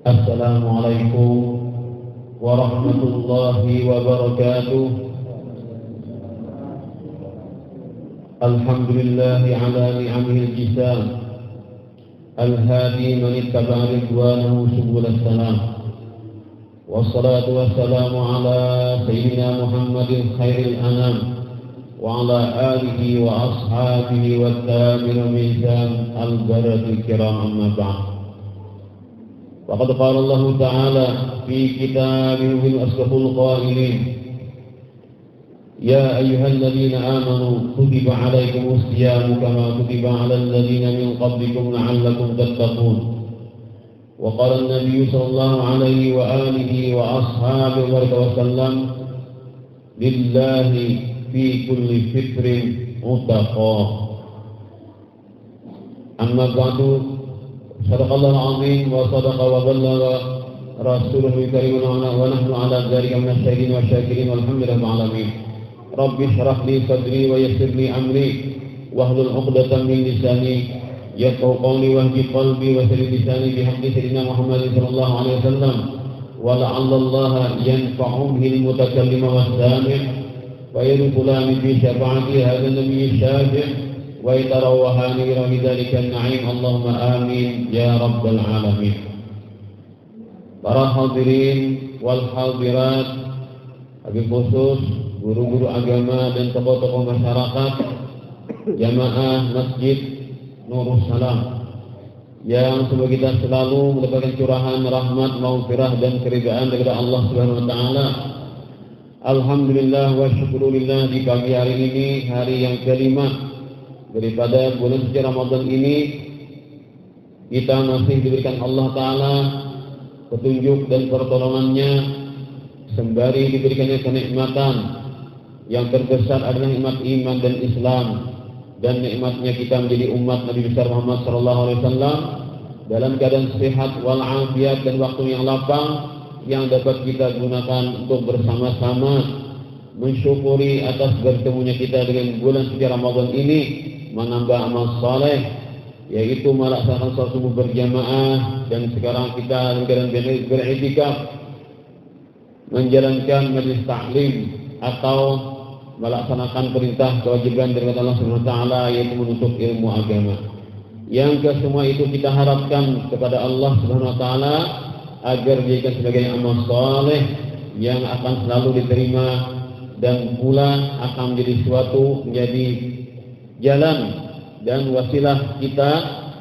Assalamualaikum warahmatullahi wabarakatuh. Alhamdulillahi ala ni'amihil jisam al-hadi man ittaba'a ridwanahu subul salam. Wassalatu wassalamu ala sayyidina Muhammadin khairil anam wa ala alihi wa ashabihi wa tabi'in mizan al-baratil kiram amma ba'd. وقد قال الله تعالى في كتابه الأصدق القائلين يا أيها الذين آمنوا كتب عليكم الصيام كما كتب على الذين من قبلكم لعلكم تتقون. وقال النبي صلى الله عليه وآله وأصحابه وسلم لله في كل فطر عتقا. أما بعد صدق الله العظيم وصدق وبلغ رسوله الكريم ونحن على ذلك من الشاهدين والشاكرين والحمد لله العالمين. رب اشرح لي صدري ويسر لي أمري واحلل عقدة من لساني يفقهوا قولي واهد قلبي وسلم لساني بحق سيدنا محمد صلى الله عليه وسلم ولعل الله ينفع به المتكلم والسامع ويدخلان في شفاعة هذا النبي الشافع ويتروحان بذلك النعيم اللهم آمين ya rabbal alamin. Para hadirin wal hadirat, habib khusus guru-guru agama dan tokoh-tokoh masyarakat jamaah Masjid Nurus Salam yang semoga kita selalu mendapatkan curahan rahmat, maghfirah dan keridhaan dari Allah Subhanahu wa taala. Alhamdulillah wa syukurillah, di pagi hari ini, hari yang kelima daripada bulan suci Ramadan ini, kita masih diberikan Allah Ta'ala petunjuk dan pertolongannya, sembari diberikannya kenikmatan. Yang terbesar adalah nikmat iman dan Islam, dan nikmatnya kita menjadi umat Nabi besar Muhammad SAW dalam keadaan sehat walafiat dan waktu yang lapang yang dapat kita gunakan untuk bersama-sama mensyukuri atas bertemunya kita dengan bulan suci Ramadan ini, menambah amal saleh, yaitu melaksanakan sholat subuh berjamaah, dan sekarang kita dalam beriktikaf menjalankan majlis taklim atau melaksanakan perintah kewajiban dari Allah Subhanahu wa taala, yaitu menuntut ilmu agama. Yang kesemua itu kita harapkan kepada Allah Subhanahu wa taala agar dijadikan sebagai amal saleh yang akan selalu diterima dan pula akan menjadi menjadi jalan dan wasilah kita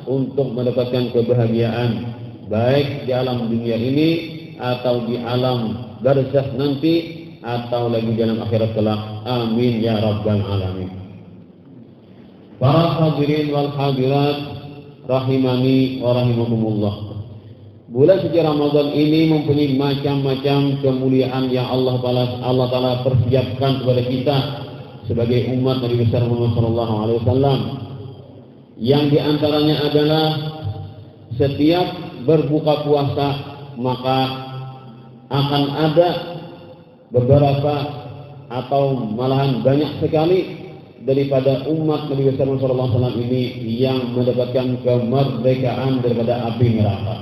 untuk mendapatkan kebahagiaan baik di alam dunia ini atau di alam barzakh nanti atau lagi di alam akhirat kelak. Amin ya rabbal alamin. Para hadirin wal hadirat rahimani wa rahimakumullah. Bulan suci Ramadan ini mempunyai macam-macam kemuliaan yang Allah Ta'ala persiapkan kepada kita sebagai umat Nabi besar Muhammad sallallahu alaihi wasallam. Yang diantaranya adalah setiap berbuka puasa maka akan ada beberapa atau malahan banyak sekali daripada umat Nabi besar Muhammad sallallahu alaihi wasallam ini yang mendapatkan kemerdekaan daripada api neraka.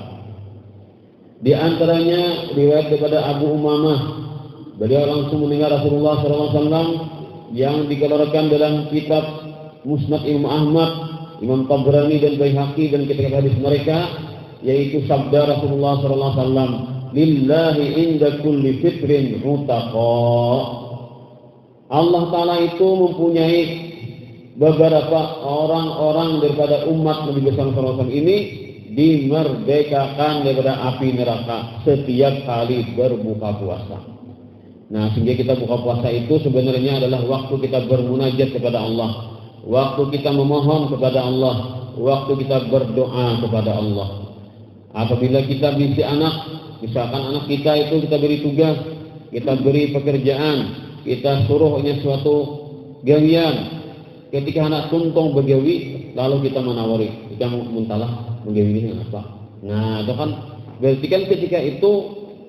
Di antaranya riwayat daripada Abu Umamah, beliau langsung mendengar Rasulullah sallallahu alaihi wasallam yang dikeluarkan dalam kitab Musnad Imam Ahmad, Imam Tabrani dan Baihaqi dan kitab hadis mereka, yaitu sabda Rasulullah sallallahu alaihi wasallam, "Lillahi inda kulli fitrin utaqa." Allah Ta'ala itu mempunyai beberapa orang-orang daripada umat Nabi besar sallallahu alaihi wasallam ini dimerdekakan daripada api neraka setiap kali berbuka puasa. Nah, sehingga kita buka puasa itu sebenarnya adalah waktu kita bermunajat kepada Allah, waktu kita memohon kepada Allah, waktu kita berdoa kepada Allah. Apabila kita bisi anak, misalkan anak kita itu kita beri tugas, kita beri pekerjaan, kita suruhnya suatu gawian. Ketika anak tuntung begawi, lalu kita menawari, kita muntalah menggawi ini apa? Nah, itu kan berarti kan ketika itu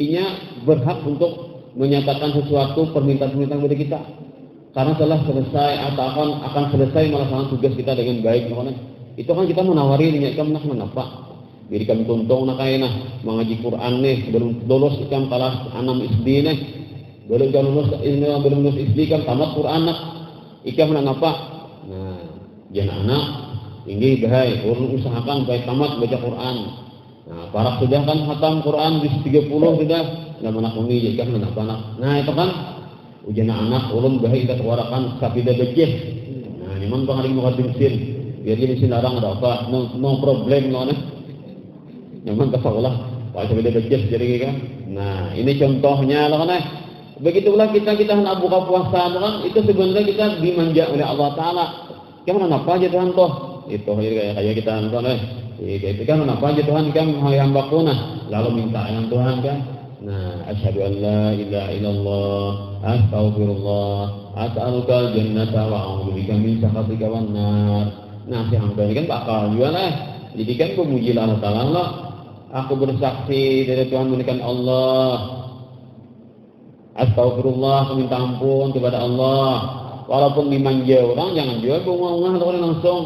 inya berhak untuk menyatakan sesuatu permintaan-permintaan kepada kita, karena telah selesai atau akan selesai melaksanakan tugas kita dengan baik. Itu kan kita menawari niat kita menapa. Jadi kami tuntong nak kaya mengaji Quran nih sebelum lulus ikam kelas 6 SD nih. Belum lulus SD kan tamat Quran nak. Ikam nak apa? Nah, jangan anak tinggi bahaya. Urus usahakan baik tamat baca Quran. Nah, para sudah kan khatam Quran di 30 sudah. Nah, anak umi jadi kan anak anak. Nah, itu kan ujian anak ulun bahaya kita warakan sapida beceh. Nah, nyaman bang hari mau mesin. Biar dia mesin larang ada apa? No problem no nih. Nyaman ke sekolah, Pak Sabida beceh jadi kan. Nah, ini contohnya lah kan. Begitulah kita hendak buka puasa kan, itu sebenarnya kita dimanja oleh Allah Taala. Gimana apa aja Tuhan toh? Itu kayak kita nonton itu kan apa aja Tuhan kan hamba kuna, lalu minta dengan Tuhan kan. Nah, asyhadu an la ilaha illallah, astaghfirullah, as'aluka jannata wa a'udzubika min sakhatika wan nar. Nah, si hamba ini kan bakal juga lah. Jadi kan memuji Allah Taala lah. Aku bersaksi dari Tuhan memberikan Allah. Astagfirullah, minta ampun kepada Allah. Walaupun dimanja orang, jangan juga bunga-bunga orang langsung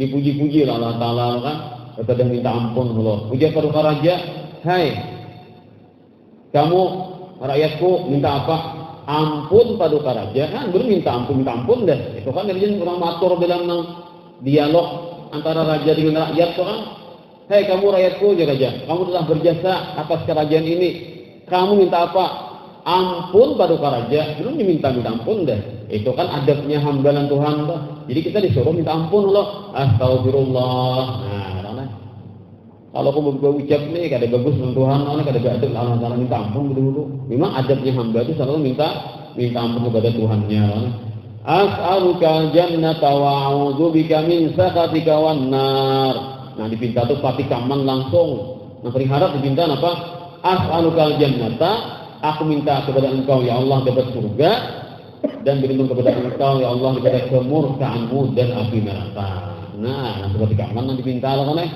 dipuji-puji lah Allah Ta'ala kan. Kita minta ampun Allah. Puja kepada raja, hai, kamu rakyatku minta apa? Ampun pada raja. Kan belum minta ampun deh. Itu kan dari orang matur dalam dialog antara raja dengan rakyat kan. Hei kamu rakyatku raja, kamu telah berjasa atas kerajaan ini. Kamu minta apa? Ampun pada raja. Belum diminta ampun deh. Itu kan adabnya hamba dan Tuhan tuh. Jadi kita disuruh minta ampun loh. Astagfirullah. Nah, kalau aku berucap nih kada bagus dengan Tuhan, kada adab Allah Taala minta ampun dulu. Memang adabnya hamba itu selalu minta ampun kepada Tuhannya. As'aluka jannata wa a'udzubika min sakhatika wan nar. Nah, dipinta tuh pati kaman langsung. Nah, berharap dipinta apa? As'alukal jannata, aku minta kepada engkau ya Allah dapat surga, dan berlindung kepada engkau ya Allah daripada kemurkaanmu dan api neraka. Nah, seperti kaman yang dipinta lah kan.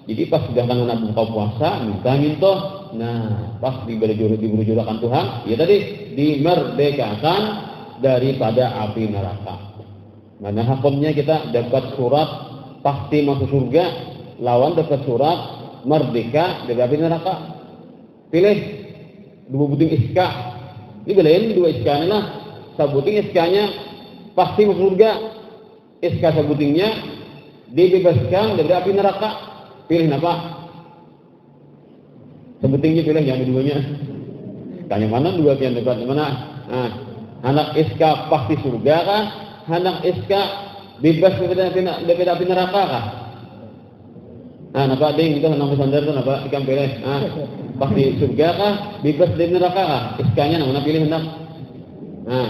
Jadi pas sudah nak buka puasa, minta. Nah, pas diberjurakan Tuhan, ya tadi dimerdekakan daripada api neraka. Mana hukumnya kita dapat surat pasti masuk surga, lawan dapat surat merdeka dari api neraka. Pilih dua buting iska. Ini belain dua iska ini lah. Sabuting iskanya pasti masuk surga. Iska sabutingnya dibebaskan dari api neraka. Pilih apa? Sabutingnya pilih yang keduanya. Tanya mana dua yang dekat mana? Nah, anak iska pasti surga kah? Anak iska bebas dari api neraka kah? Nah, napa ding itu nama sandar tu napa ikan pilih? Ah, pasti surga kah? Bebas dari neraka kah? Iskanya mana pilih hendak? Nah,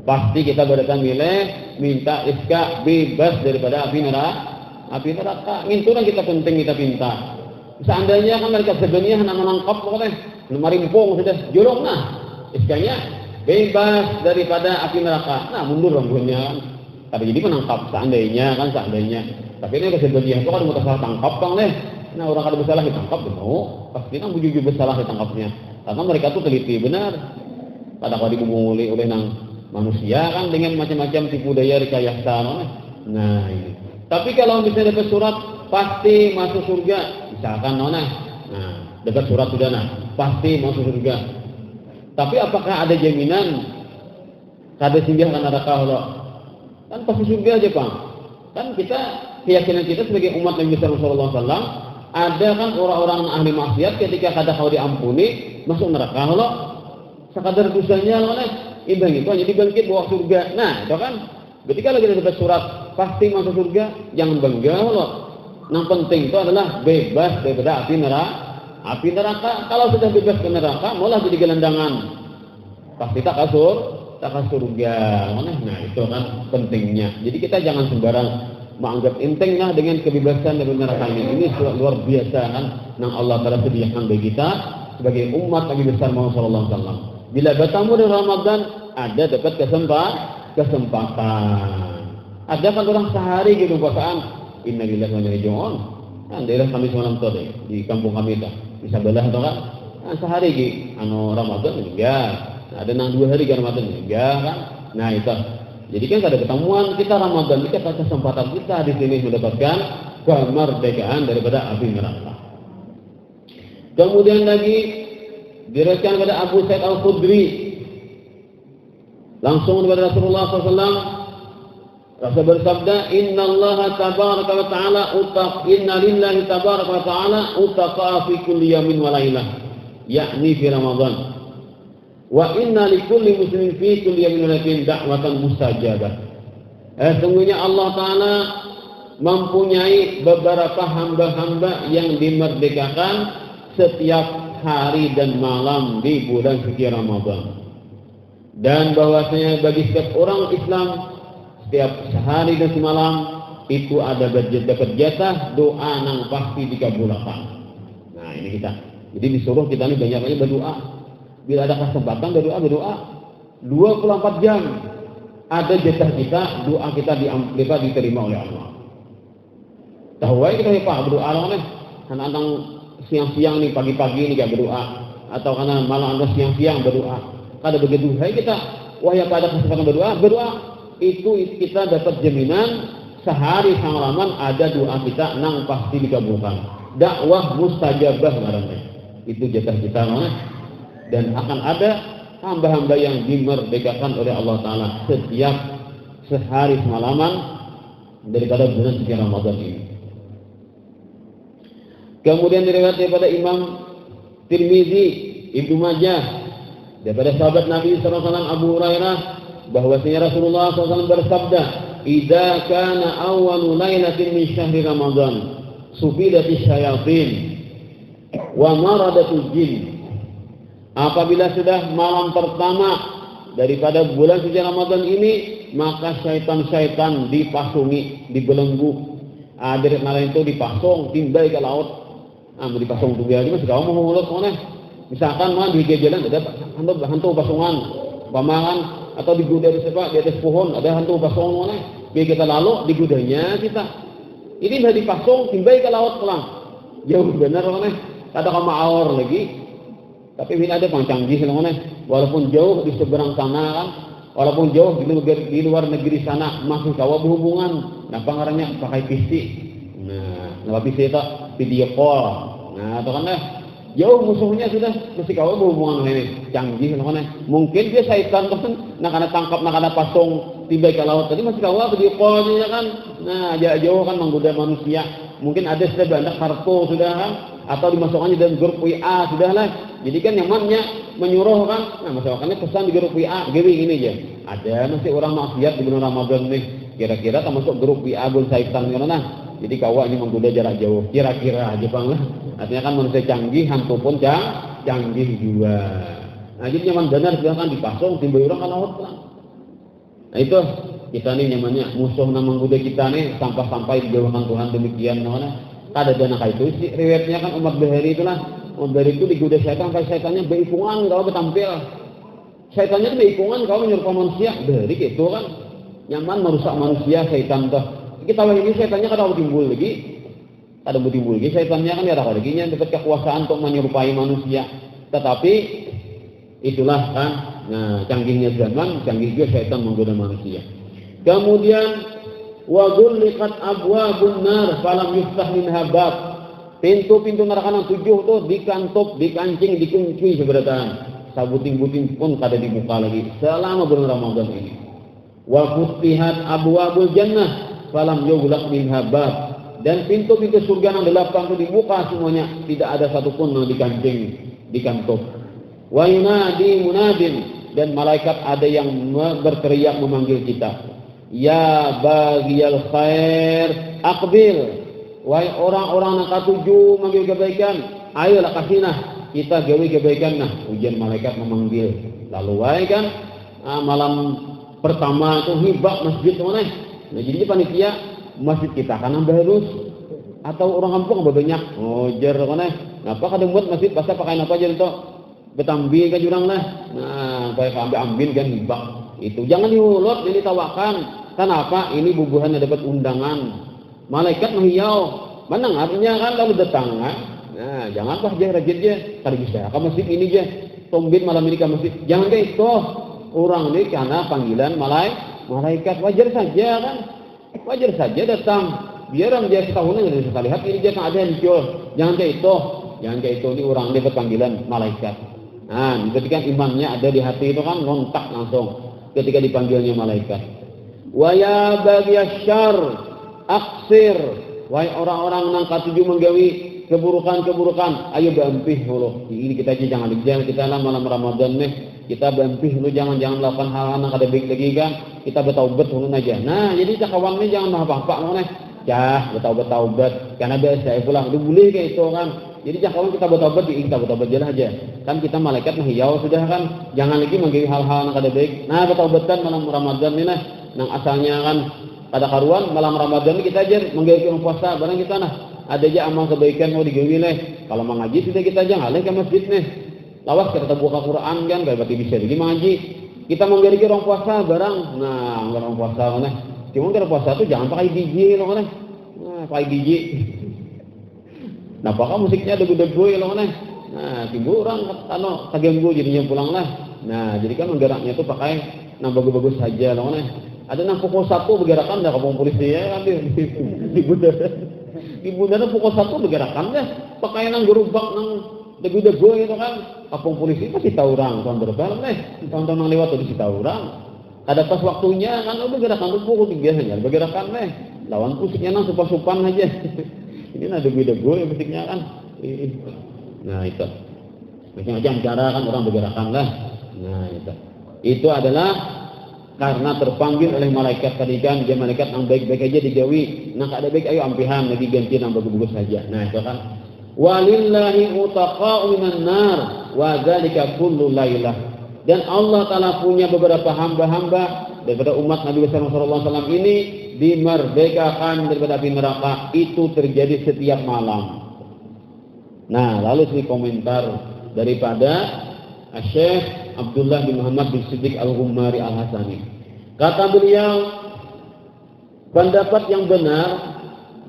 pasti kita berikan milih minta iska bebas daripada api neraka. Api neraka. Itu yang kita penting kita pinta. Seandainya kan mereka sebenarnya hendak menangkap pokoknya, lemari mumpung sudah jorok nah, iskanya bebas daripada api neraka. Nah, mundur rambutnya. Tapi jadi menangkap seandainya. Tapi ini kesedihan itu kan mau tersalah tangkap kan nih. Nah, orang kada bersalah ditangkap benar. Pasti kan bujur bersalah ditangkapnya. Karena mereka tuh teliti benar. Kadang-kadang dibunguli oleh nang manusia kan dengan macam-macam tipu daya rekayasa. Nah, ini. Tapi kalau misalnya dapat surat pasti masuk surga, misalkan nona. Nah, dapat surat sudah pasti masuk surga. Tapi apakah ada jaminan kada singgah kan neraka Allah? Kan pasti surga aja, Bang. Kan kita keyakinan kita sebagai umat Nabi sallallahu alaihi wasallam, ada kan orang-orang ahli maksiat ketika kada kau diampuni masuk neraka Allah. Sekadar dosanya Allah ibang itu hanya dibangkit bawa surga. Nah, itu kan berarti kalau kita dapat surat pasti masuk surga, jangan bangga Allah. Yang penting itu adalah bebas daripada api neraka. Kalau sudah bebas ke neraka, malah jadi gelandangan. Pasti tak surga. Nah, itu kan pentingnya. Jadi kita jangan sembarang menganggap enteng lah dengan kebebasan dari neraka ini. Ini luar biasa kan, yang Allah Taala sediakan bagi kita sebagai umat Nabi besar Muhammad sallallahu alaihi wasallam. Bila bertemu di Ramadan, ada dapat kesempatan. Ada kan orang sehari gitu puasaan. Innalillahi wa inna ilaihi raji'un. Kan daerah kami semalam tuh di kampung kami itu di sebelah itu kan. Nah, sehari gitu Ramadan enggak. Ada nang 2 hari kan Ramadan enggak kan. Nah, itu. Jadi kan ada ketemuan kita Ramadan, kita ada kesempatan kita di sini mendapatkan kemerdekaan daripada api neraka. Kemudian lagi diriwayatkan pada Abu Sa'id Al-Khudri langsung kepada Rasulullah SAW. Rasul bersabda, Inna lillahi tabaraka wa ta'ala utaqa fi kulli yamin wa lailah, yakni fi Ramadan. Wa inna li kulli muslimin fi kulli yamin wa lailatin da'watan mustajabah. Sesungguhnya Allah Ta'ala mempunyai beberapa hamba-hamba yang dimerdekakan setiap hari dan malam di bulan suci Ramadan. Dan bahwasanya bagi setiap orang Islam setiap sehari dan semalam itu ada dapat jatah doa nang pasti dikabulkan. Nah ini kita. Jadi disuruh kita ini banyak-banyak berdoa. Bila ada kesempatan berdoa 24 jam ada jatah kita, doa kita diterima oleh Allah. Tahu aja kita Pak berdoa nih. Anak-anak siang-siang nih pagi-pagi nih gak berdoa atau karena malam anda siang-siang berdoa. Kada begitu hai kita wahya pada kesempatan berdoa itu kita dapat jaminan sehari semalaman ada doa kita nang pasti dikabulkan. Dakwah mustajabah namanya. Itu jatah kita mana? Dan akan ada hamba-hamba yang dimerdekakan oleh Allah Ta'ala setiap sehari semalaman daripada bulan suci Ramadan ini. Kemudian diriwayatkan daripada Imam Tirmizi, Ibnu Majah, daripada sahabat Nabi SAW Abu Hurairah, bahwasanya Rasulullah SAW bersabda, "Idza kana awwalu lailatin min syahri Ramadan, sufidati syayatin wa maradatul jin." Apabila sudah malam pertama daripada bulan suci Ramadan ini, maka syaitan-syaitan dipasungi, dibelenggu. Dari kemarin itu dipasung, timbal ke laut. Dipasung tuh biar masih kau mau mulut mana? Misalkan mah di jalan ada hantu pasungan, pamangan atau di guda di atas pohon ada hantu pasungan mana? Biar kita lalu di gudanya kita. Ini sudah dipasung, timbal ke laut pulang. Jauh benar mana? Ada kama awor lagi. Tapi ini ada pangcanggih mana? Walaupun jauh di seberang sana kan, walaupun jauh di luar negeri sana masih kawa berhubungan. Nah pangarannya pakai pisti. Nah pisti itu video call. Nah itu kan jauh musuhnya sudah masih kawa berhubungan ini canggih mana? Mungkin dia syaitan kan, nak ada tangkap, nak ada pasung tiba ke laut. Tadi masih kawa video call ya kan? Nah jauh kan menggoda manusia. Mungkin ada sudah banyak kartu sudah kan? Atau dimasukkannya dalam grup WA sudah lah. Jadi kan nyamannya menyuruh kan. Nah masukkannya pesan di grup WA gini aja. Ada masih orang maksiat di bulan Ramadan nih. Kira-kira termasuk grup WA bun syaitan karena jadi kawa ini menggoda jarak jauh. Kira-kira aja bang lah. Artinya kan manusia canggih, hantu pun canggih juga. Nah jadi nyaman benar sudah kan dipasung timbul orang kan laut kan. Nah itu kita nih nyamannya musuh nama menggoda kita nih sampai dijauhkan Tuhan demikian mana. Ada dana kayak itu sih riwayatnya kan umat Bahari itulah umat Bahari itu digoda syaitan sampai syaitannya beikungan kalau bertampil syaitannya itu beikungan kalau menyerupai manusia dari gitu kan nyaman merusak manusia syaitan tuh kita ini syaitannya kadang timbul lagi syaitannya kan ya ada lagi nya dapat kekuasaan untuk menyerupai manusia tetapi itulah kan nah canggihnya zaman canggih juga syaitan menggoda manusia. Kemudian wa ghulqat abwabun nar falam yuftah minha bab. Pintu-pintu neraka yang 7 tuh dikantup, dikancing, dikunci sebenarnya. Sabuting-buting pun kada dibuka lagi selama bulan Ramadan ini. Wa futihat abwabul jannah falam yughlaq minha bab. Dan pintu-pintu surga yang 8 itu dibuka semuanya, tidak ada satupun yang dikancing, dikantup. Wa yunadi munadin dan malaikat ada yang berteriak memanggil kita. Ya bagiyal khair aqbil, wahai orang-orang yang katuju manggil kebaikan, ayolah kasihlah kita gawe kebaikan. Nah ujian malaikat memanggil lalu wahai kan malam pertama itu hibak masjid mana nah jadi panitia masjid kita kan bagus atau orang kampung banyak jar mana ngapa kadang buat masjid pasal pakai apa aja itu betambil ke jurang lah nah kayak ambil kan hibak itu jangan diulot ini tawakan. Kenapa? Ini bubuhannya dapat undangan. Malaikat menghiyau. Mana artinya kan lalu datang kan? Nah, jangan pas dia rajin aja. Tadi bisa ke masjid ini aja. Tombit malam ini ke masjid. Jangan kayak itu. Orang ini karena panggilan malaikat wajar saja kan? Wajar saja datang. biar orang dia setahun aja bisa lihat ini dia kan ada yang muncul. Jangan kayak itu ini orang dia berpanggilan malaikat. Nah, ketika imannya ada di hati itu kan ngontak langsung ketika dipanggilnya malaikat. Wa ya bagyasyar aksir, wahai orang-orang nang katuju menggawi keburukan-keburukan, ayo berampih dulu. Ini kita aja jangan dijang kita lah malam Ramadan nih. Kita berampih dulu jangan melakukan hal-hal yang kada baik lagi kan. Kita bertaubat dulu aja. Nah, jadi cakawan ini jangan apa-apa mana. Cah, bertaubat. Karena biasa pulang udah boleh kayak itu kan. Jadi jangan kita bertaubat jalan aja. Kan kita malaikat mahiyau sudah kan. Jangan lagi menggawi hal-hal yang kada baik. Nah, bertaubatan malam Ramadan ini nah. Nang asalnya kan ada karuan malam Ramadan ini kita aja menggawi puasa barang kita nah. Ada aja amal kebaikan mau digawi nih. Kalau mengaji sudah kita aja ngalih ke masjid nih. Lawas kita buka Quran kan berarti bisa jadi mengaji. Kita menggawi orang puasa barang. Nah, orang puasa mana? Cuma kalau puasa itu jangan pakai gigi loh kan. Nah, pakai gigi. Nah, apakah musiknya degu-degu ya loh kan? Nah, timbul orang kaganggu jadinya pulang lah. Nah, jadi kan menggeraknya itu pakai nang bagus-bagus saja loh kan? Ada nang pukul 1 bergerakan dah kapung polisi ya kan di bundaran pukul 1 bergerakan dah. Pakai nang gerubak nang degu-degu gitu kan. Kapung polisi pasti tahu orang tahun berapa nih. Tahun-tahun yang lewat itu tahu orang. Ada pas waktunya kan bergerakan itu pukul 3 saja bergerakan nih. Lawan musiknya nang supan-supan aja. Ini ada beda-beda ya musiknya kan. Nah itu. Macam-macam cara kan orang bergerakan lah. Nah itu. Itu adalah karena terpanggil oleh malaikat tadi kan dia malaikat yang baik-baik aja dijauhi. Nah kada baik ayo ampihan lagi ganti yang bagus-bagus saja. Nah itu kan. Walillahi utaqa'u minan nar wa dzalika kullu lailah. Dan Allah Taala punya beberapa hamba-hamba daripada umat Nabi sallallahu alaihi wasallam ini dimerdekakan daripada api neraka itu terjadi setiap malam. Nah, lalu di komentar daripada Syekh Abdullah bin Muhammad bin Siddiq Al-Ghumari Al-Hasani. Kata beliau, pendapat yang benar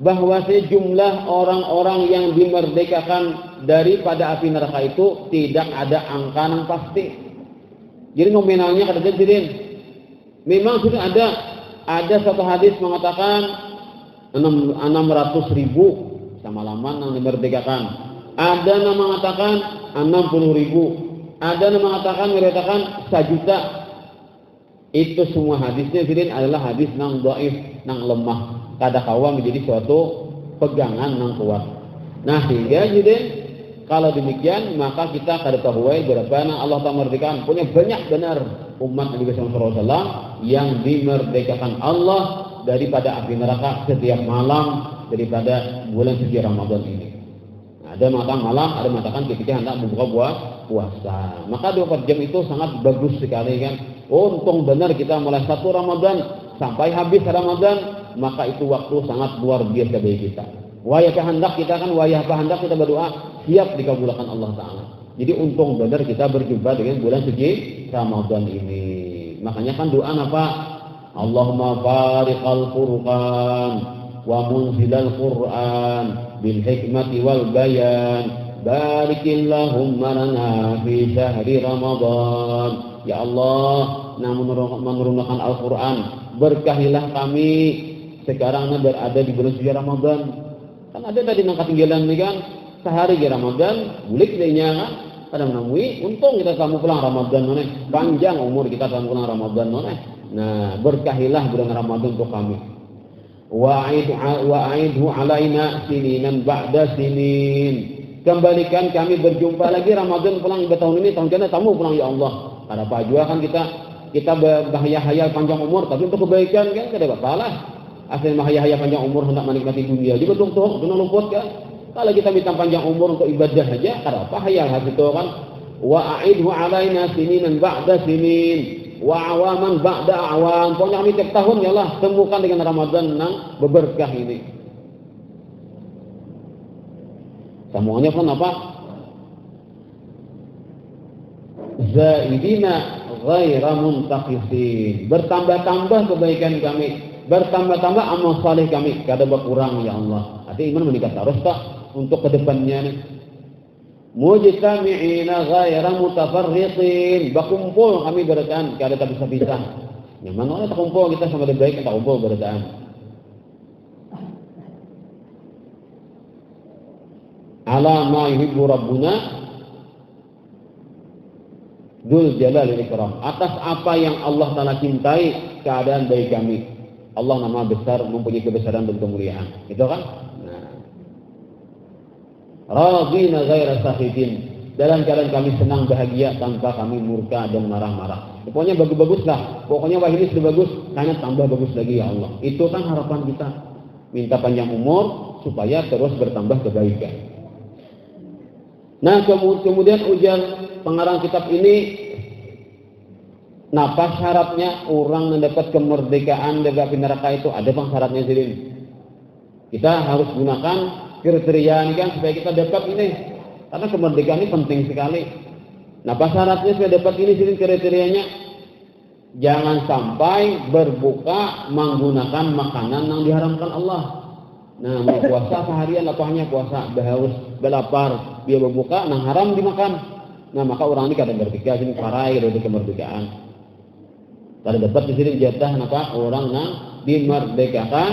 bahwa sejumlah orang-orang yang dimerdekakan daripada api neraka itu tidak ada angka yang pasti. Jadi nominalnya kata jadi memang sudah ada satu hadis mengatakan 600.000 sama laman yang dimerdekakan. Ada yang mengatakan 60.000. Ada yang mengatakan 1 juta. Itu semua hadisnya jadi adalah hadis yang dhaif, yang lemah. Kada kawa menjadi suatu pegangan yang kuat. Nah sehingga jadi kalau demikian maka kita kada tahu berapa yang Allah Ta'ala merdekakan. Punya banyak benar umat Nabi sallallahu alaihi wasallam yang dimerdekakan Allah daripada api neraka setiap malam daripada bulan suci Ramadan ini. Nah, ada mengatakan malam, ada mengatakan ketika hendak membuka puasa. Maka 24 jam itu sangat bagus sekali kan. Untung benar kita mulai 1 Ramadan sampai habis Ramadan, maka itu waktu sangat luar biasa bagi kita. Wayah kehendak kita kan, wayah kehendak kita berdoa siap dikabulkan Allah Ta'ala. Jadi untung benar kita berjumpa dengan bulan suci Ramadan ini. Makanya kan doa apa? Allahumma fariqal furqan wa munzilal Qur'an bil hikmati wal bayan barikillahumma lana fi syahri Ramadan. Ya Allah, menurunkan Al-Quran, berkahilah kami sekarang berada di bulan suci Ramadan. Kan ada tadi yang ketinggalan nih kan, sehari di Ramadan, bulik dehnya kan, kadang namui, untung kita kamu pulang Ramadan mana, panjang umur kita kamu pulang Ramadan mana. Nah, berkahilah bulan Ramadan untuk kami. Wa'idhu alaina sininan ba'da sinin. Kembalikan kami berjumpa lagi Ramadan pulang tahun ini, tahun kena kamu pulang ya Allah. Ada apa juga kan kita berhayal-hayal panjang umur, tapi untuk kebaikan kan tidak apa-apalah. Asal mahayal panjang umur hendak menikmati dunia juga dong tuh, kena luput kan. Kalau kita minta panjang umur untuk ibadah saja, kada apa hayal hati itu kan. Wa a'idhu alaina sininan ba'da sinin wa awaman ba'da awam. Pokoknya kami tiap tahun ya Allah temukan dengan Ramadan yang berberkah ini. Semuanya pun apa? Zaidina ghaira muntaqisin. Bertambah-tambah kebaikan kami, bertambah-tambah amal saleh kami, kada berkurang ya Allah. Artinya iman meningkat terus tak untuk kedepannya nih. Mujtami'ina ghaira mutafarriqin. Berkumpul kami berdaan, kada tak bisa pisah. Yang mana tak kumpul kita sama baik, kita kumpul berdaan. ala ma yuhibbu rabbuna dzul jalali wal ikram, atas apa yang Allah Ta'ala cintai keadaan bagi kami. Allah nama besar, mempunyai kebesaran dan kemuliaan, itu kan. Radina ghaira sakhitin, dalam keadaan kami senang bahagia tanpa kami murka dan marah-marah. Pokoknya bagus-baguslah, pokoknya wah ini sudah bagus, karena tambah bagus lagi ya Allah. Itu kan harapan kita, minta panjang umur supaya terus bertambah kebaikan. Nah kemudian ujar pengarang kitab ini, napa syaratnya orang mendapat kemerdekaan dari api neraka itu? Ada bang syaratnya sini. Kita harus gunakan kriteria ini kan supaya kita dapat ini, karena kemerdekaan ini penting sekali. Napa syaratnya supaya dapat ini sini kriterianya? Jangan sampai berbuka menggunakan makanan yang diharamkan Allah. Nah, mau puasa seharian lapahnya puasa, haus, belapar, dia berbuka, nah haram dimakan. Nah, maka orang ini kadang berpikir sini parai dari kemerdekaan. Kada dapat di sini jatah maka orang yang dimerdekakan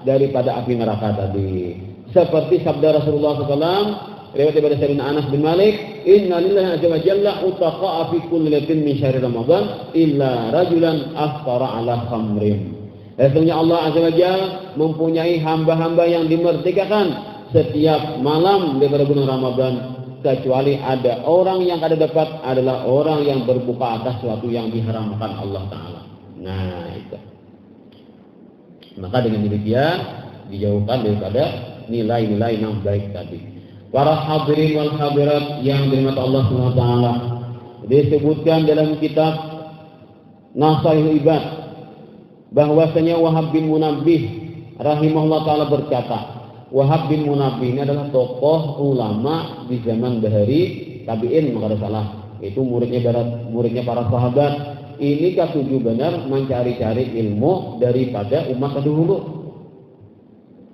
daripada api neraka tadi. Seperti sabda Rasulullah SAW, riwayat daripada Sayyidina Anas bin Malik, Inna lillahi azza wa jalla utaqa'a fi kulli lailatin min syahri Ramadan illa rajulan aftara ala khamrin. Sesungguhnya Allah Azza wa Jalla mempunyai hamba-hamba yang dimerdekakan setiap malam daripada bulan Ramadan, kecuali ada orang yang kada dapat adalah orang yang berbuka atas sesuatu yang diharamkan Allah Ta'ala. Nah itu. Maka dengan demikian dijauhkan daripada nilai-nilai yang baik tadi. Para hadirin wal hadirat yang dirahmati Allah Subhanahu wa taala, disebutkan dalam kitab Nasaihul Ibad bahwasanya Wahab bin Munabbih rahimahullah taala berkata, Wahab bin Munabbih ini adalah tokoh ulama di zaman bahari tabi'in, maka salah. Itu muridnya para sahabat. Ini ketujuh benar mencari-cari ilmu daripada umat terdahulu.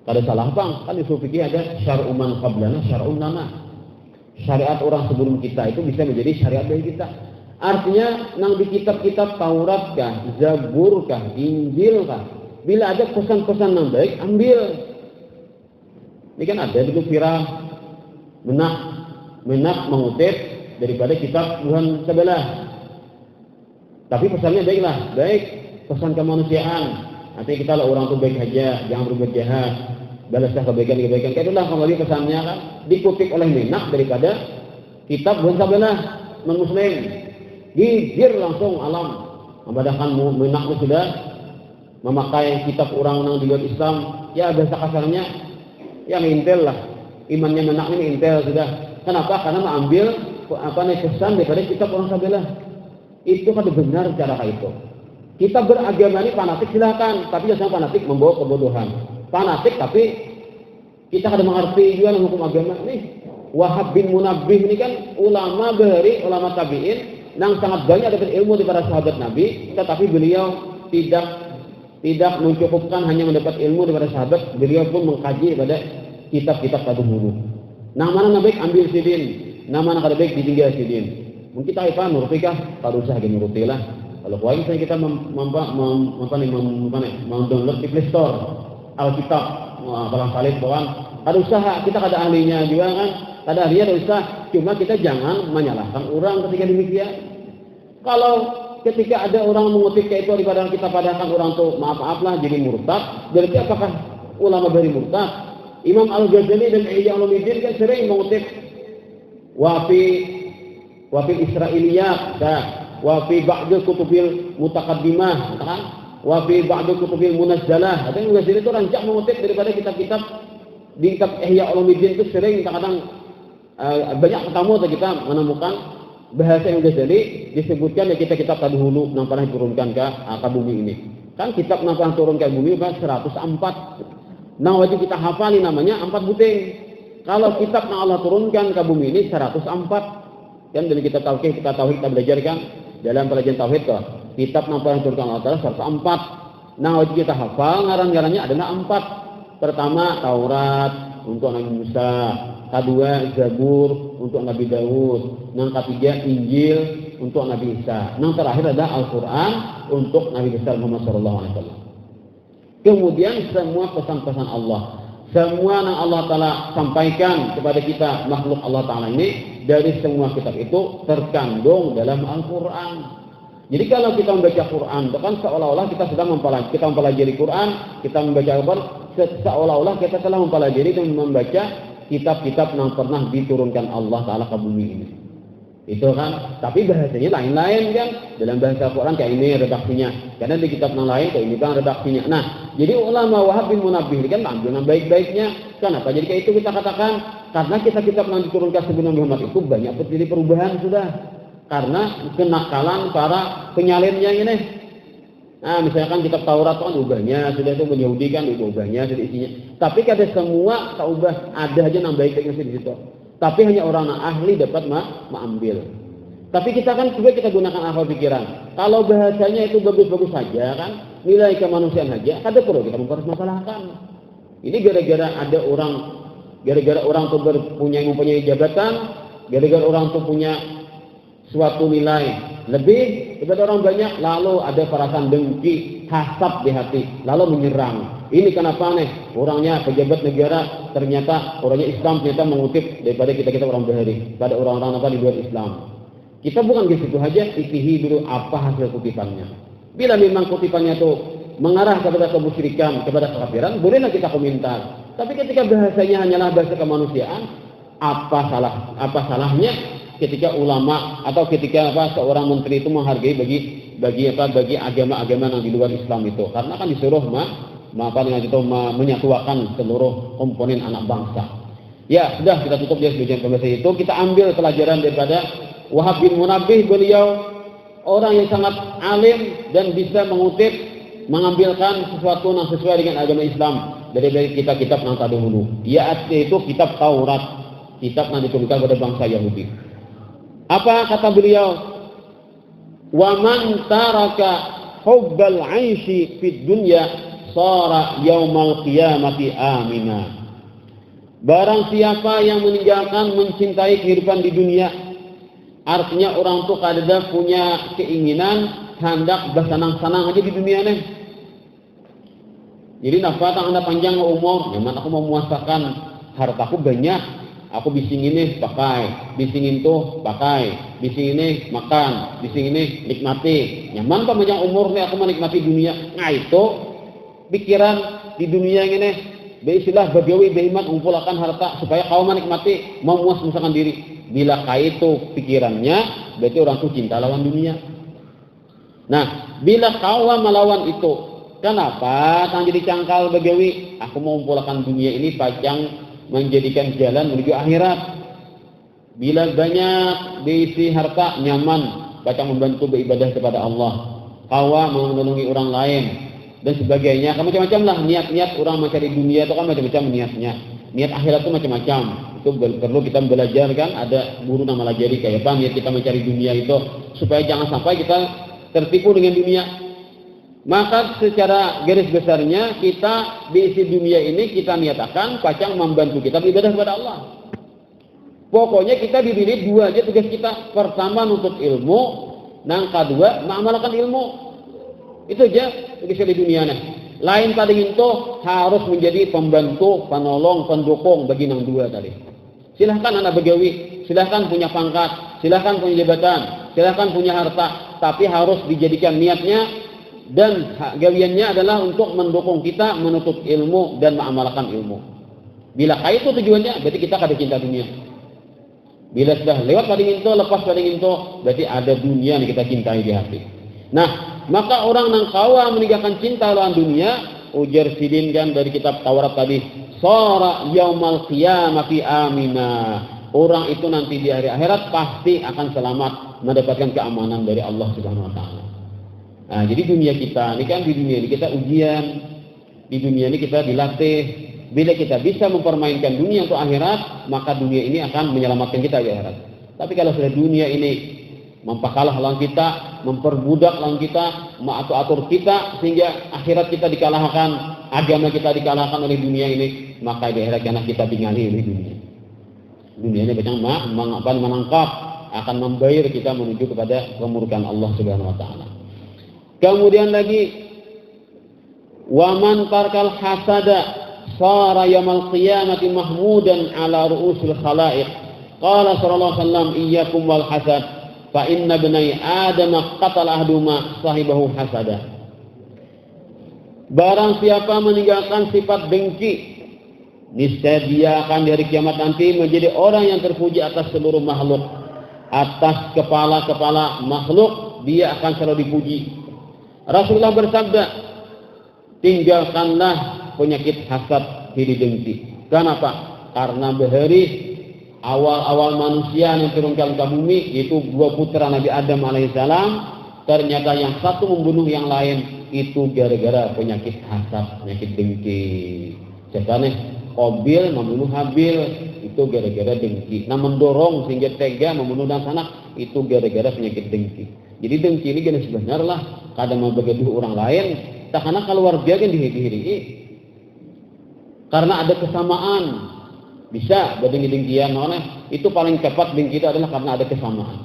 Kada salah bang, kan di fikih ada syar'u man qablana syar'un lana. Syariat orang sebelum kita itu bisa menjadi syariat dari kita. Artinya nang di kitab-kitab Taurat kah, Zabur kah, Injil kah, bila ada pesan-pesan yang baik ambil. Ini kan ada itu viral menak mengutip daripada kitab Tuhan sebelah. Tapi pesannya baiklah, baik pesan kemanusiaan. Artinya kita lah orang itu baik aja, jangan berbuat jahat, balaslah kebaikan-kebaikan. Itulah kembali pesannya kan dikutip oleh menak daripada kitab Tuhan sebelah non-muslim. Gigir langsung alam. Padahal menak sudah memakai kitab orang yang di luar Islam, ya bahasa kasarnya yang intel lah. Imannya menak ini intel sudah. Kenapa? Karena mengambil kesan daripada kitab orang sebelah. Itu kan benar cara itu. Kita beragama ini fanatik silakan, tapi jangan fanatik membawa kebodohan. Fanatik tapi kita kada mengerti juga hukum agama ini. Wahab bin Munabbih ini kan ulama bahari, ulama tabi'in yang sangat banyak dapat ilmu daripada sahabat Nabi, tetapi beliau tidak mencukupkan hanya mendapat ilmu daripada sahabat, beliau pun mengkaji pada kitab-kitab terdahulu. Nah mana baik ambil sidin, nah mana kada baik ditinggal sidin. Mungkin kita apa nurutikah? Kalau usah lagi nurutilah. Kalau kuai misalnya kita mendownload di Play Store Alkitab, barangkali bawaan, ada usaha, kita kada ahlinya juga kan, kada ahlinya ada usaha, cuma kita jangan menyalahkan orang ketika demikian. Kalau ketika ada orang mengutip kayak itu daripada kita padahkan orang tuh maaf-maaflah jadi murtad, berarti apakah ulama dari murtad? Imam Al-Ghazali dan Ihya Ulumuddin kan sering mengutip wafi Israiliyat, wafi ba'dul kutubil mutaqaddimah, kan? Wafi ba'dul kutubil munazzalah. Ada yang Ghazali itu rancak mengutip daripada kitab-kitab di kitab Ihya Ulumuddin itu sering kadang banyak ketemu kita menemukan bahasa yang Ghazali disebutkan di kitab-kitab terdahulu yang pernah diturunkan ke bumi ini. Kan kitab yang pernah turun ke bumi kan 104. Nah wajib kita hafali namanya 4 buting. Kalau kitab yang Allah turunkan ke bumi ini 104. Kan dari kitab tauhid kita belajar kan dalam pelajaran tauhid kok. Kitab yang pernah diturunkan Allah Taala 104. Nah wajib kita hafal ngaran-ngarannya adalah 4. Pertama Taurat untuk Nabi Musa, kedua Zabur untuk Nabi Daud, yang ketiga Injil untuk Nabi Isa, yang terakhir adalah Al-Quran untuk Nabi besar Muhammad SAW. Kemudian semua pesan-pesan Allah Semua yang Allah Ta'ala sampaikan kepada kita makhluk Allah Ta'ala ini dari semua kitab itu terkandung dalam Al-Quran. Jadi kalau kita membaca Quran, itu kan seolah-olah kita sedang mempelajari Quran, kita membaca Al-Quran, seolah-olah kita telah mempelajari dan membaca kitab-kitab yang pernah diturunkan Allah Ta'ala ke bumi ini. Itu kan, tapi bahasanya lain-lain kan. Dalam bahasa Quran kayak ini redaksinya, karena di kitab yang lain kayak ini kan redaksinya. Nah, jadi ulama Wahab bin Munabbih ini kan ambil yang baik-baiknya. Kenapa? Jadi kayak itu kita katakan, karena kitab-kitab yang diturunkan sebelum Muhammad itu banyak terjadi perubahan sudah. Karena kenakalan para penyalinnya ini. Nah, misalkan kitab Taurat kan ubahnya, sudah itu Yahudi kan ubahnya, sudah isinya. Tapi kada semua tak ubah, ada aja yang baik-baiknya di situ. Tapi hanya orang ahli dapat mengambil. Tapi kita kan juga kita gunakan akal pikiran. Kalau bahasanya itu bagus-bagus saja kan, nilai kemanusiaan saja, kada perlu kita mempermasalahkan. Ini gara-gara orang tuh mempunyai jabatan, gara-gara orang tuh punya suatu nilai lebih daripada orang banyak, lalu ada perasaan dengki, hasad di hati, lalu menyerang. Ini kenapa nih? Orangnya pejabat negara, ternyata orangnya Islam, ternyata mengutip daripada kita orang bahari, pada orang-orang apa di luar Islam. Kita bukan di situ aja, ikuti dulu apa hasil kutipannya. Bila memang kutipannya itu mengarah kepada kemusyrikan, kepada kekafiran, bolehlah kita komentar. Tapi ketika bahasanya hanyalah bahasa kemanusiaan, apa salahnya ketika ulama atau ketika seorang menteri itu menghargai bagi agama-agama yang di luar Islam itu, karena kan disuruh menyatukan seluruh komponen anak bangsa. Ya, sudah kita tutup ya sebagian pembahasan itu. Kita ambil pelajaran daripada Wahab bin Munabbih. Beliau orang yang sangat alim dan bisa mengambilkan sesuatu yang sesuai dengan agama Islam dari kitab-kitab yang terdahulu. Yaitu kitab Taurat, kitab yang diturunkan kepada bangsa Yahudi. Apa kata beliau? Wa man taraka hubbal 'aishi fid dunya shara yaumal qiyamati amina. Barang siapa yang meninggalkan mencintai kehidupan di dunia, artinya orang tuh kadang punya keinginan hendak bersenang-senang aja di dunia nih. Jadi nafas anda panjang umur, nyaman aku memuasakan hartaku banyak, aku bising ini pakai, bising itu pakai, bising ini makan, bising ini nikmati. Nyaman panjang umur nih aku menikmati dunia. Nah itu pikiran di dunia ini, beristilah bagawi behimat mengumpulkan harta supaya kau menikmati, memuaskan diri. Bila itu pikirannya, berarti orang itu cinta lawan dunia. Nah, bila kau melawan itu, kenapa? Kan jadi cangkal bagawi. Aku mau mengumpulkan dunia ini pacang menjadikan jalan menuju akhirat. Bila banyak diisi harta, nyaman, pacang membantu beribadah kepada Allah. Kau mau menolongi orang lain dan sebagainya, macam-macam lah niat-niat orang mencari dunia itu kan macam-macam niatnya. Niat akhirat itu macam-macam. Itu perlu kita belajar kan, ada guru nama melajari kayak apa niat kita mencari dunia itu supaya jangan sampai kita tertipu dengan dunia. Maka secara garis besarnya kita diisi dunia ini kita niatakan pacang membantu kita beribadah kepada Allah. Pokoknya kita di sini dua aja tugas kita. Pertama nuntut ilmu, yang kedua mengamalkan ilmu. Itu aja tugas di dunia nih. Lain tadi itu harus menjadi pembantu, penolong, pendukung bagi yang dua tadi. Silahkan anak begawi, silahkan punya pangkat, silahkan punya jabatan, silahkan punya harta, tapi harus dijadikan niatnya dan gawiannya adalah untuk mendukung kita menuntut ilmu dan mengamalkan ilmu. Bila itu tujuannya, berarti kita kada cinta dunia. Bila sudah lewat pada itu, lepas pada itu, berarti ada dunia yang kita cintai di hati. Nah, maka orang yang kawa meninggalkan cinta lawan dunia, ujar sidin kan dari kitab Taurat tadi, shara yaumal qiyamati amina. Orang itu nanti di hari akhirat pasti akan selamat, mendapatkan keamanan dari Allah Subhanahu wa taala. Nah, jadi dunia kita ini kan, di dunia ini kita ujian, di dunia ini kita dilatih. Bila kita bisa mempermainkan dunia untuk akhirat, maka dunia ini akan menyelamatkan kita di akhirat. Tapi kalau sudah dunia ini mempakalah lawan kita, memperbudak lawan kita, mengatur kita sehingga akhirat kita dikalahkan, agama kita dikalahkan oleh dunia ini, maka di akhirat karena kita tinggali oleh dunia. Dunia ini banyak menangkap, akan membayar kita menuju kepada kemurkaan Allah Subhanahu wa taala. Kemudian lagi waman tarkal hasada sara yaumil qiyamati mahmudan ala ru'usil khalaiq. Qala sallallahu alaihi wasallam iyyakum wal hasad fa inna bani adam qatala ahduma sahibahu hasada. Barang siapa meninggalkan sifat dengki, niscaya dia akan di hari kiamat nanti menjadi orang yang terpuji atas seluruh makhluk. Atas kepala-kepala makhluk dia akan selalu dipuji. Rasulullah bersabda, tinggalkanlah penyakit hasad, iri dengki. Kenapa? Karena bahari awal-awal manusia yang turunkan ke bumi, itu dua putra Nabi Adam alaihissalam, ternyata yang satu membunuh yang lain, itu gara-gara penyakit hasad, penyakit dengki. Contohnya Qabil membunuh Habil, itu gara-gara dengki. Nah, mendorong sehingga tega membunuh dan anak, itu gara-gara penyakit dengki. Jadi dengki ini jenis benar lah, kadang mau begaduh orang lain, tak karena keluar biar dihiri-hiri. Karena ada kesamaan. Bisa berdengki-dengkian, itu paling cepat dengki itu adalah karena ada kesamaan.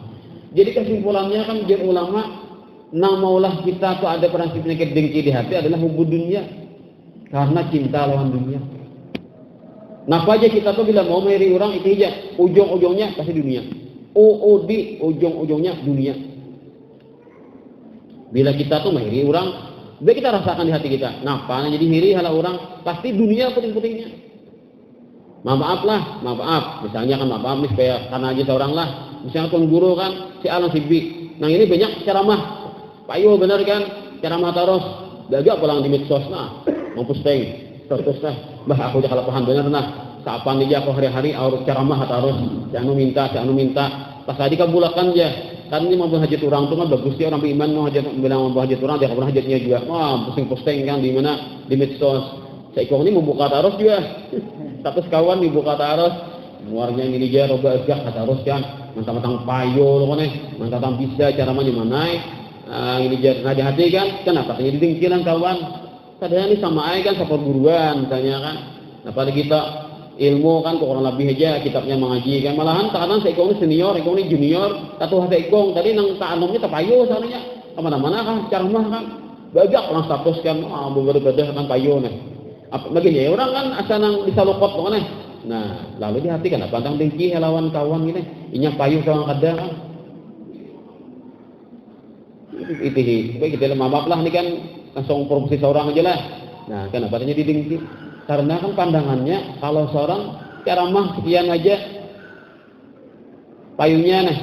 Jadi kesimpulannya kan biar ulama, maulah kita tuh ada prinsip penyakit dengki di hati adalah hubud dunia, karena cinta lawan dunia. Napa aja kita tuh bila mau meri orang itu aja, ujung-ujungnya pasti dunia. UUD ujung-ujungnya dunia. Bila kita tuh meri orang, bila kita rasakan di hati kita, napa jadi hiri hala orang, pasti dunia penting-pentingnya. Maaf lah, maaf. Misalnya kan maaf nih supaya karena aja seorang lah. Misalnya tuan guru kan si Alan si B. Nah ini banyak ceramah. Payo benar kan ceramah terus. Gagak pulang di medsos nah. Mampus teng. Terus lah. Bah aku udah kalapahan benar nah. Kapan aja aku hari-hari aur ceramah terus. Si anu minta. Pas tadi kan bulakan aja. Kan ini mau hajat orang tuh kan bagus sih orang beriman mau hajat bilang mau hajat orang dia pernah hajatnya juga. Wah pusing-pusing kan di mana di medsos. Saya ini membuka terus juga. Status kawan dibuka terus, luarnya ini dia roba agak terus kan, mantap-mantap payo loh nih, mantap bisa cara mana ini jadi nadi hati kan, kenapa katanya didengkiran kawan, padahal ini sama aja kan seperguruan misalnya kan, nah pada kita ilmu kan kurang lebih aja kitabnya mengaji kan, malahan kadang saya ini senior, saya ini junior, satu hati ikong, tadi nang taanumnya tapayo soalnya, kemana-mana kan, ceramah kan, banyak orang status kan, berbeda kan payo nih. Apa begini orang kan asal nang bisa lokot mana. Nah, lalu di hati kan apa tentang dengki lawan kawan gini. Inya payu kawan kada kan. Itu baik kita maaf lah ini kan langsung promosi seorang aja lah. Nah, kenapa tanya didengki? Karena kan pandangannya kalau seorang ceramah sekian aja payunya nih.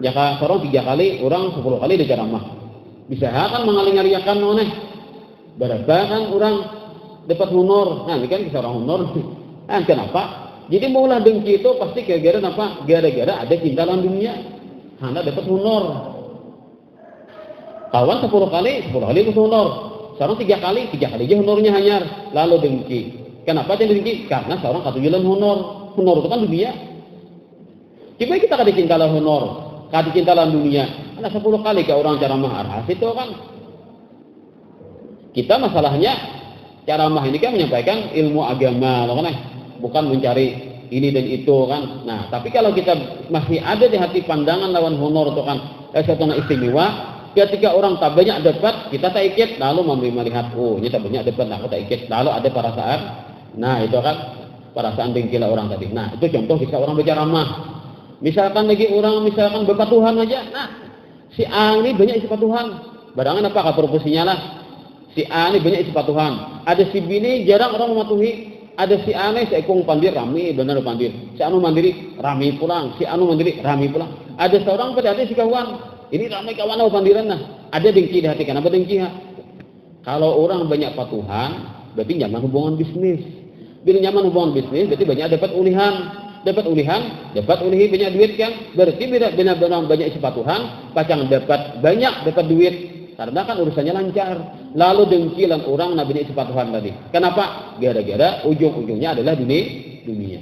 Jika seorang 3 kali, orang 10 kali dia ceramah. Bisa kan mengaling-aliakan nih. Berapa kan orang dapat honor, nah ini kan bisa orang honor. Nah, kenapa? Jadi maulah dengki itu pasti gara-gara apa? Gara-gara ada cinta dalam dunia. Anda dapat honor. Kawan 10 kali itu honor. Seorang 3 kali aja honornya hanyar. Lalu dengki. Kenapa dia dengki? Karena seorang katujulan honor. Honor itu kan dunia. Coba kita kada cinta dalam honor, kada cinta dalam dunia. Ada 10 kali ke orang cara mahar itu kan. Kita masalahnya ceramah ini kan menyampaikan ilmu agama, kan? Bukan mencari ini dan itu kan. Nah, tapi kalau kita masih ada di hati pandangan lawan honor itu kan sesuatu yang istimewa, ketika orang tak banyak dapat, kita tak ikut, lalu melihat, oh ini tak banyak dapat, aku tak ikut, lalu ada perasaan. Nah, itu kan perasaan dengkilah orang tadi. Nah, itu contoh kisah orang berceramah. Misalkan lagi orang misalkan berpatuhan aja, nah si A ini banyak sifat Tuhan. Barangan apa proporsinya lah. Si A ini banyak sifat Tuhan. Ada si B ini jarang orang mematuhi. Ada si A ini seekong pandir rami, benar pandir. Si anu mandiri rami pulang. Si anu mandiri rami pulang. Ada seorang pada hati si kawan. Ini ramai kawan atau pandiran nah. Ada dengki di hati. Kenapa dengki ya? Kalau orang banyak patuhan, berarti nyaman hubungan bisnis. Bila nyaman hubungan bisnis, berarti banyak dapat ulihan. Dapat ulihi banyak duit kan? Berarti benar-benar banyak sifat Tuhan, pacang dapat duit. Karena kan urusannya lancar. Lalu dengkilan orang nabi sifat Tuhan tadi. Kenapa? Gara-gara ujung-ujungnya adalah dunia.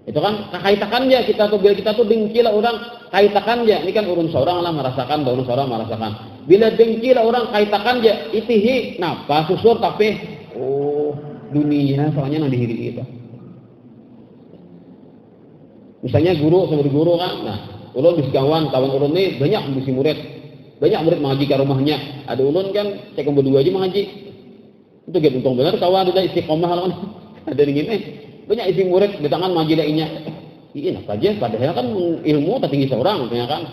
Itu kan kaitakannya kita tuh bila kita tuh dengkilah orang kaitakannya. Ini kan urun seorang lah merasakan, urun seorang merasakan. Bila dengkilah orang kaitakannya itihi napa susur tapi dunia soalnya nang dihiri itu. Misalnya guru sama guru kan. Nah, ulun bis kawan ulun ini banyak bisi murid. Banyak murid mengaji ke rumahnya. Ada ulun kan, saya berdua aja mengaji. Itu gitu untung benar kawan ada istiqomah lawan ada dingin banyak isi murid di tangan majilainya. Iya nak aja padahal kan ilmu tak tinggi seorang ya kan.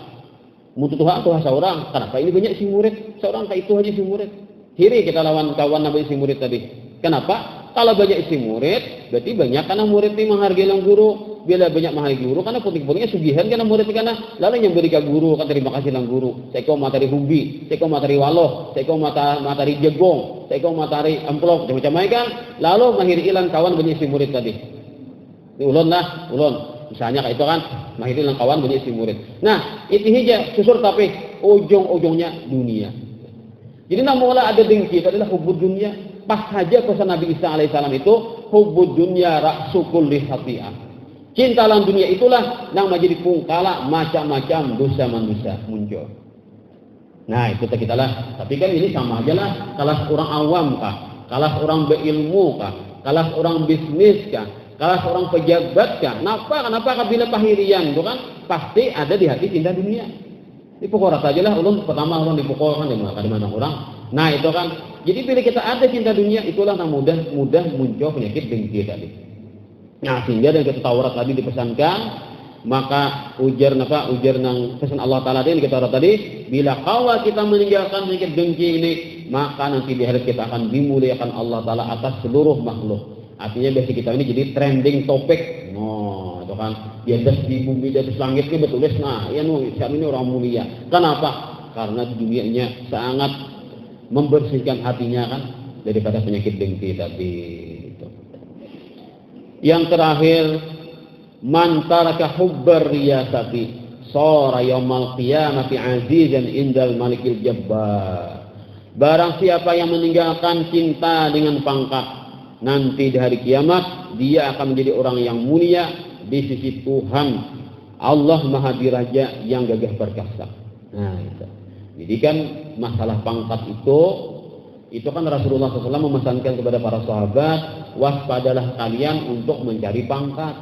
Mutu Tuhan seorang. Kenapa ini banyak isi murid? Seorang kayak itu aja isi murid. Hiri kita lawan kawan nabi isi murid tadi. Kenapa? Kalau banyak isi murid, berarti banyak karena murid ini menghargai yang guru. Bila banyak menghargai guru, karena puting-putingnya sugihan karena murid karena lalu yang beri ke guru, kan terima kasih lang guru. Saya kau materi hubi, saya kau materi waloh, saya kau materi jegong, saya kau materi amplop, macam-macam kan. Lalu mengakhiri ilang kawan banyak isi murid tadi. Ulun. Misalnya kayak itu kan, mengakhiri ilang kawan banyak isi murid. Nah, itu hija susur tapi ujung-ujungnya dunia. Jadi namulah ada dengki, itu adalah hubud dunia. Pas saja pesan Nabi Isa alaihissalam itu hubud dunya ra'su kulli khati'ah. Cinta dalam dunia itulah yang menjadi pungkala macam-macam dosa manusia muncul. Nah itu kita lah. Tapi kan ini sama aja lah. Kalas orang awam kah? Kalas orang berilmu kah? Kalas orang bisnis kah? Kalas orang pejabat kah? Kenapa bila pahirian itu kan pasti ada di hati cinta dunia. Dipukul rata aja lah. Pertama ulun dipukul kan di mana orang. Nah itu kan, jadi bila kita ada cinta dunia, itulah yang mudah muncul penyakit dengki tadi. Nah sehingga dari kita Taurat tadi dipesankan, maka ujar nang pesan Allah Taala ini kita tadi, bila kawal kita meninggalkan penyakit dengki ini, maka nanti di akhirat kita akan dimuliakan Allah Taala atas seluruh makhluk. Artinya biasa kita ini jadi trending topik. Itu kan di atas di bumi di atas langit ini betulis. Nah, ya siapa ini orang mulia. Kenapa? Karena dunianya sangat membersihkan hatinya kan daripada penyakit dengki tadi. Yang terakhir, man taraka hubbar riyasati sara yaumal qiyamati azizan indal malikil jabbar. Barang siapa yang meninggalkan cinta dengan pangkat, nanti di hari kiamat dia akan menjadi orang yang mulia di sisi Tuhan Allah Maha Diraja yang gagah perkasa. Nah, itu. Jadi kan masalah pangkat itu kan Rasulullah SAW memesankan kepada para sahabat, waspadalah kalian untuk mencari pangkat.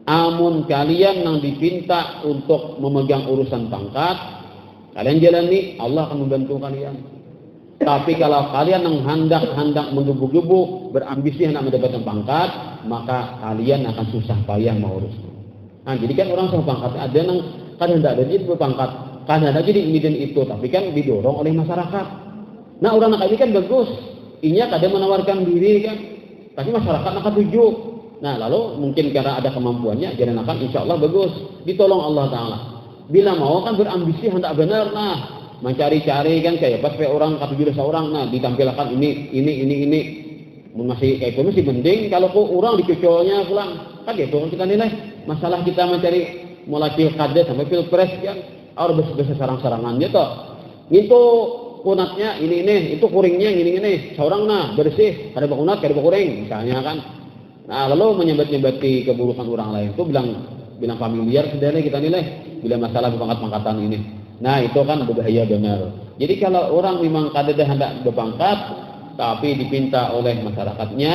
Amun kalian yang dipinta untuk memegang urusan pangkat, kalian jalani, Allah akan membantu kalian. Tapi kalau kalian yang hendak menggebu-gebu, berambisi hendak mendapatkan pangkat, maka kalian akan susah payah mengurusnya. Nah, jadi kan orang sama pangkatnya ada yang kan hendak ada jadi berpangkat. Kan ada jadi ini dan itu, tapi kan didorong oleh masyarakat. Nah orang nak ini kan bagus, inya kadang menawarkan diri kan, tapi masyarakat nak tuju. Nah lalu mungkin karena ada kemampuannya, jadi akan insya Allah bagus, ditolong Allah Taala. Bila mau kan berambisi hendak benar, nah mencari-cari kan kayak pas orang katuju seorang, nah ditampilkan ini, masih kayak itu masih penting. Kalau kok orang dicucolnya pulang, kan gitu kita nilai. Masalah kita mencari mulai pilkada sampai pilpres kan. Harus bisa sarang-sarangannya toh. Itu kunatnya ini, itu kuringnya ini. Seorang nah bersih, ada kunat, ada kuring misalnya kan. Nah, lalu menyebati keburukan orang lain itu bilang familiar sebenarnya kita nilai bila masalah pangkat-pangkatan ini. Nah, itu kan berbahaya benar. Jadi kalau orang memang kadang hendak berpangkat tapi dipinta oleh masyarakatnya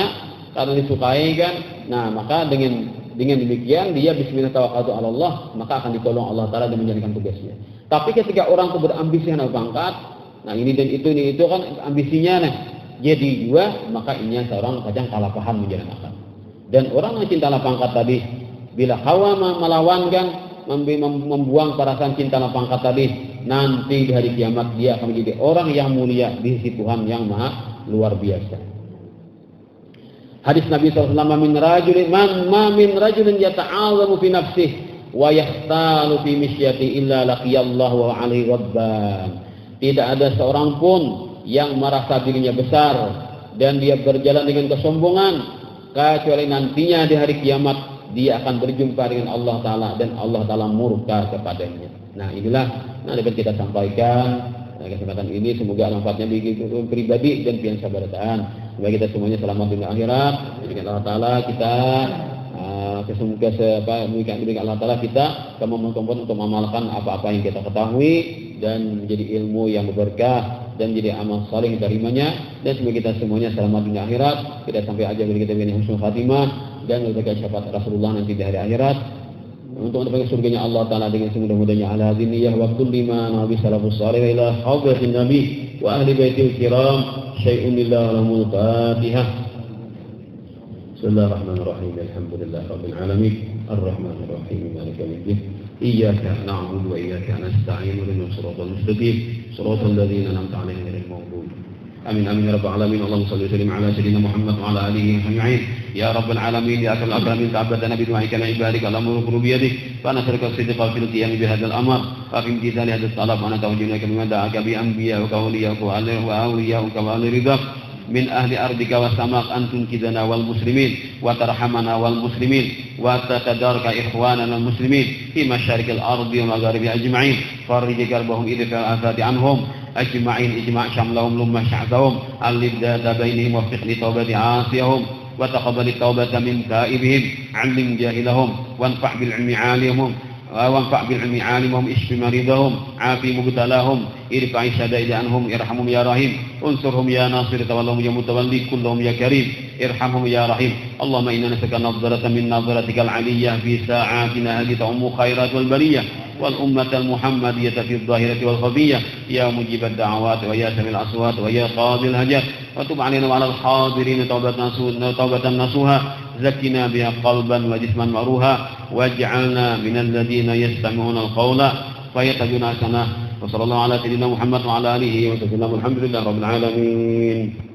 karena disukai kan. Nah, maka dengan demikian dia bismillah tawakkaltu ala Allah, maka akan ditolong Allah Taala dan menjalankan tugasnya. Tapi ketika orang itu berambisi hendak pangkat, nah ini dan itu kan ambisinya nah jadi juga, maka ini seorang kadang kalah paham menjalankan. Dan orang yang cinta pangkat tadi, bila hawa melawankan, membuang perasaan cinta pangkat tadi, nanti di hari kiamat dia akan menjadi orang yang mulia di sisi Tuhan yang maha luar biasa. Hadis Nabi SAW, min rajulin yata'azamu fi nafsih wa yahtalu fi misyati illa laqiyallahu wa alaihi rabban. Tidak ada seorang pun yang merasa dirinya besar dan dia berjalan dengan kesombongan kecuali nantinya di hari kiamat dia akan berjumpa dengan Allah Ta'ala dan Allah Ta'ala murka kepadanya. Nah inilah yang dapat kita sampaikan kesempatan ini, semoga manfaatnya bagi pribadi dan pian sabarataan. Semoga kita semuanya selamat dunia akhirat. Dengan Allah Taala kita demikian Allah Taala kita memperkuat untuk mengamalkan apa-apa yang kita ketahui dan menjadi ilmu yang berberkah dan menjadi amal saleh yang diterimanya. Dan semoga kita semuanya selamat dunia akhirat. Kita sampai aja bagi kita dengan husnul khatimah dan berbagai syafaat Rasulullah nanti di hari akhirat. Untuk mendapatkan surganya Allah Ta'ala dengan semudah-mudahnya ala hadiniyah wa kulli ma nabi salafus salih ila hadratin nabi wa ahli baitil kiram شيء إلا له الفاتحة. بسم الله الرحمن الرحيم الحمد لله رب العالمين الرحمن الرحيم مالك يوم الدين إياك نعبد وإياك نستعين اهدنا الصراط المستقيم صراط الذين أنعمت عليهم غير المغضوب آمين آمين يا رب العالمين. اللهم صل وسلم على سيدنا محمد وعلى آله أجمعين. يا رب العالمين يا أكرم الأكرمين تعبدنا بدعائك من عبادك الأمر كله بيدك فنسألك الصدق في القيام بهذا الأمر وفي امتثال هذا الطلب ونتوجهك بما دعاك بأنبيائك وأوليائك وأوليائك وأهل رضاك من أهل أرضك والسماء أن تنقذنا والمسلمين وترحمنا والمسلمين وتتدارك إخواننا المسلمين في مشارق الأرض ومغاربها أجمعين. فرج كربهم إذا الآفات عنهم أجمعين اجمع شملهم لما شعثهم ألف ذات بينهم وفق لتوبة عاصيهم وتقبل التوبة من تائبهم علم جاهلهم وانفع بالعلم عالمهم اشف مريضهم عافي مبتلاهم ارفع الشدائد عنهم ارحمهم يا رحيم انصرهم يا ناصر تولهم يا متولي كلهم يا كريم ارحمهم يا رحيم. اللهم إنا نسألك نظرة من نظرتك العلية في ساعاتنا هذه تعم خيرات والبرية والأمة المحمدية في الظاهرة والخفية يا مجيب الدعوات ويا سميع الأصوات ويا قاضي الهجات وتب علينا وعلى الحاضرين توبة نصوها زكنا بها قلبا وجسما مروها واجعلنا من الذين يستمعون القول فيتبعون أحسنه. وصلى الله على سيدنا محمد وعلى آله وصحبه الحمد لله رب العالمين.